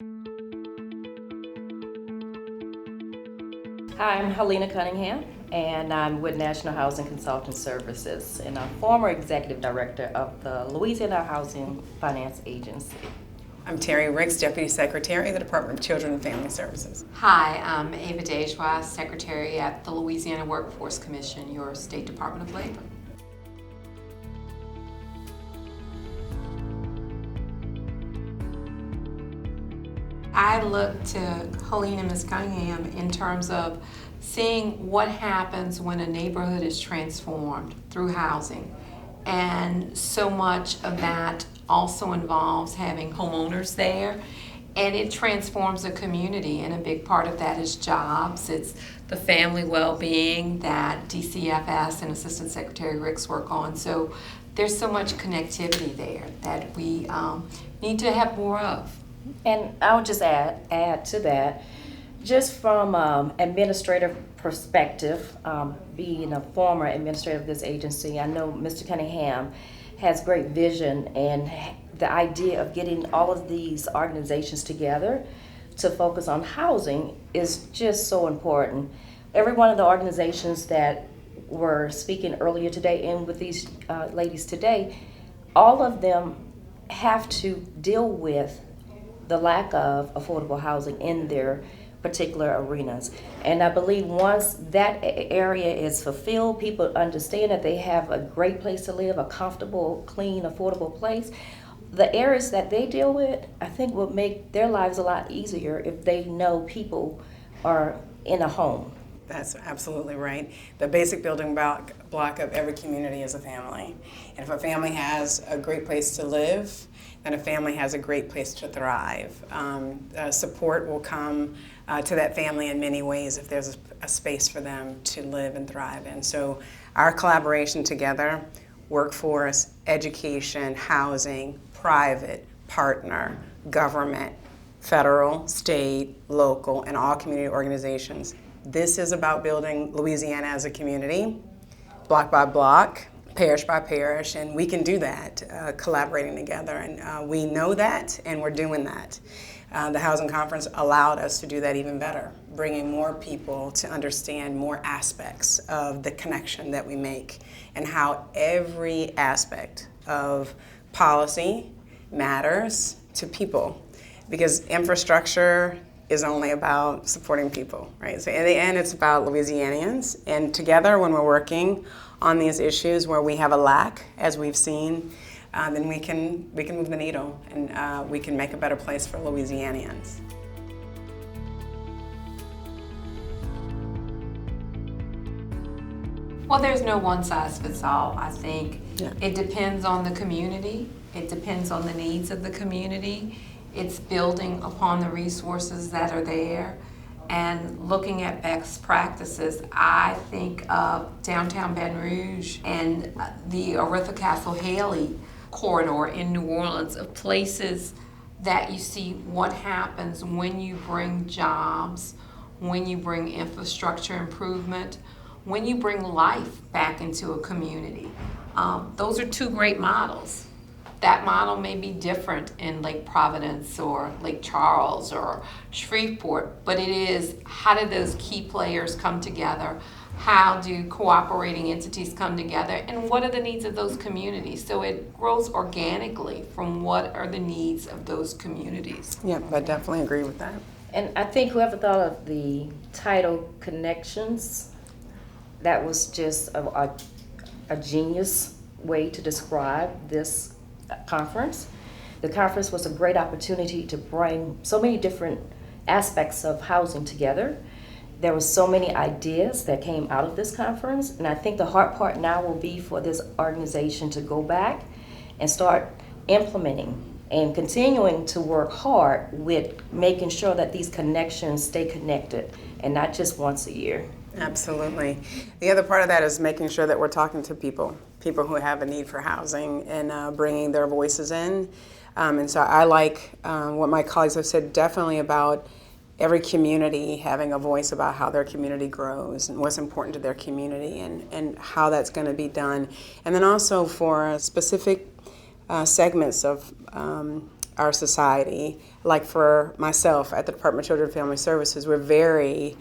Hi, I'm Helena Cunningham, and I'm with National Housing Consultant Services, and I'm former executive director of the Louisiana Housing Finance Agency. I'm Terry Ricks, Deputy Secretary of the Department of Children and Family Services. Hi, I'm Ava Dejois, Secretary at the Louisiana Workforce Commission, your State Department of Labor. I look to Helene and Ms. Cunningham in terms of seeing what happens when a neighborhood is transformed through housing. And so much of that also involves having homeowners there, and it transforms a community, and a big part of that is jobs. It's the family well-being that DCFS and Assistant Secretary Ricks work on. So there's so much connectivity there that we need to have more of. And I would just add to that, just from administrative perspective, being a former administrator of this agency, I know Mr. Cunningham has great vision, and the idea of getting all of these organizations together to focus on housing is just so important. Every one of the organizations that were speaking earlier today and with these ladies today, all of them have to deal with the lack of affordable housing in their particular arenas. And I believe once that area is fulfilled, people understand that they have a great place to live, a comfortable, clean, affordable place. The areas that they deal with, I think, will make their lives a lot easier if they know people are in a home. That's absolutely right. The basic building block of every community is a family. And if a family has a great place to live, then a family has a great place to thrive. Support will come to that family in many ways if there's a space for them to live and thrive in. So our collaboration together, workforce, education, housing, private, partner, government, federal, state, local, and all community organizations. This is about building Louisiana as a community, block by block, parish by parish, and we can do that collaborating together. And we know that, and we're doing that. The Housing Conference allowed us to do that even better, bringing more people to understand more aspects of the connection that we make and how every aspect of policy matters to people. Because infrastructure is only about supporting people, right? So in the end, it's about Louisianians. And together, when we're working on these issues where we have a lack, as we've seen, then we can move the needle, and we can make a better place for Louisianians. Well, there's no one size fits all, I think. Yeah. It depends on the community. It depends on the needs of the community. It's building upon the resources that are there and looking at best practices. I think of downtown Baton Rouge and the Oretha Castle Haley corridor in New Orleans, of places that you see what happens when you bring jobs, when you bring infrastructure improvement, when you bring life back into a community. Those are two great models. That model may be different in Lake Providence or Lake Charles or Shreveport, but it is, how do those key players come together? How do cooperating entities come together? And what are the needs of those communities? So it grows organically from what are the needs of those communities. Yep, I definitely agree with that. And I think whoever thought of the title Connections, that was just a genius way to describe this conference. The conference was a great opportunity to bring so many different aspects of housing together. There were so many ideas that came out of this conference, and I think the hard part now will be for this organization to go back and start implementing and continuing to work hard with making sure that these connections stay connected and not just once a year. Absolutely. The other part of that is making sure that we're talking to people who have a need for housing, and bringing their voices in. And so I like what my colleagues have said definitely about every community having a voice about how their community grows and what's important to their community, and how that's going to be done. And then also for specific segments of our society. Like for myself at the Department of Children and Family Services, we're very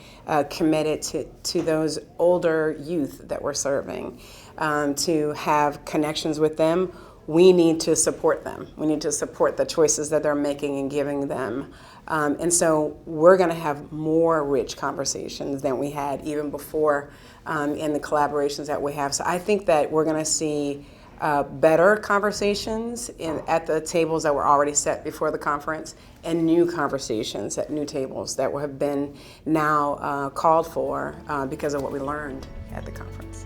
committed to those older youth that we're serving. To have connections with them, we need to support them. We need to support the choices that they're making and giving them. And so we're going to have more rich conversations than we had even before in the collaborations that we have. So I think that we're going to see better conversations at the tables that were already set before the conference, and new conversations at new tables that have been now called for because of what we learned at the conference.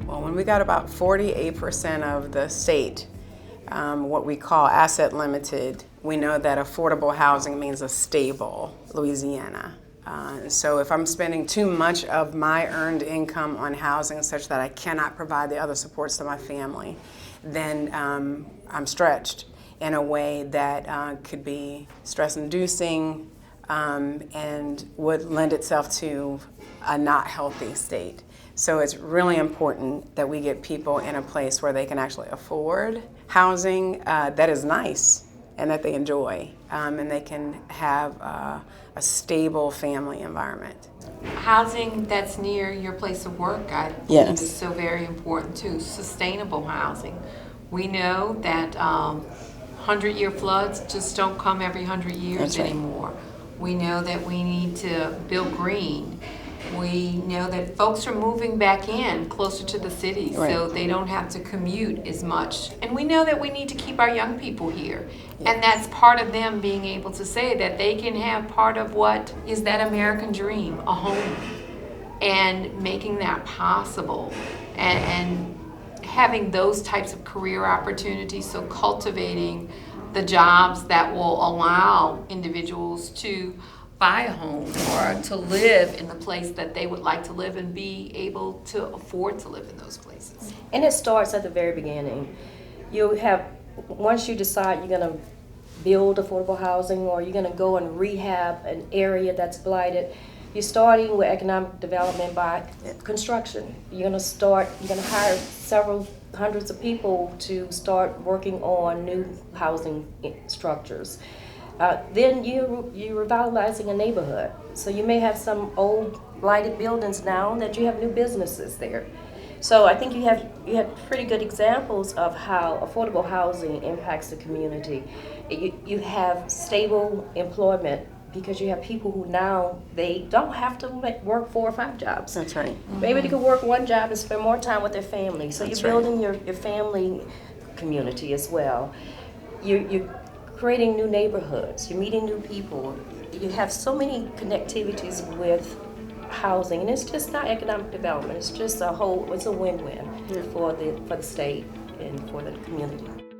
Well, when we got about 48% of the state, what we call asset limited, we know that affordable housing means a stable Louisiana. So if I'm spending too much of my earned income on housing such that I cannot provide the other supports to my family, then I'm stretched in a way that could be stress-inducing and would lend itself to a not healthy state. So it's really important that we get people in a place where they can actually afford housing that is nice and that they enjoy, and they can have a stable family environment. Housing that's near your place of work, I believe, is so very important too. Sustainable housing. We know that 100-year floods just don't come every 100 years anymore. We know that we need to build green. We know that folks are moving back in closer to the cities, so they don't have to commute as much. And we know that we need to keep our young people here. And that's part of them being able to say that they can have part of what is that American dream, a home, and making that possible. And having those types of career opportunities, so cultivating the jobs that will allow individuals to buy a home or to live in the place that they would like to live and be able to afford to live in those places. And it starts at the very beginning. You have, once you decide you're going to build affordable housing or you're going to go and rehab an area that's blighted, you're starting with economic development by construction. You're going to hire several hundreds of people to start working on new housing structures. Then you're revitalizing a neighborhood. So you may have some old blighted buildings now that you have new businesses there. So I think you have pretty good examples of how affordable housing impacts the community. You have stable employment because you have people who now, they don't have to work 4 or 5 jobs. That's right. Maybe they could work 1 job and spend more time with their family. So That's you're building your family community as well. You're creating new neighborhoods, you're meeting new people. You have so many connectivities with housing, and it's just not economic development, it's just it's a win-win for the state and for the community.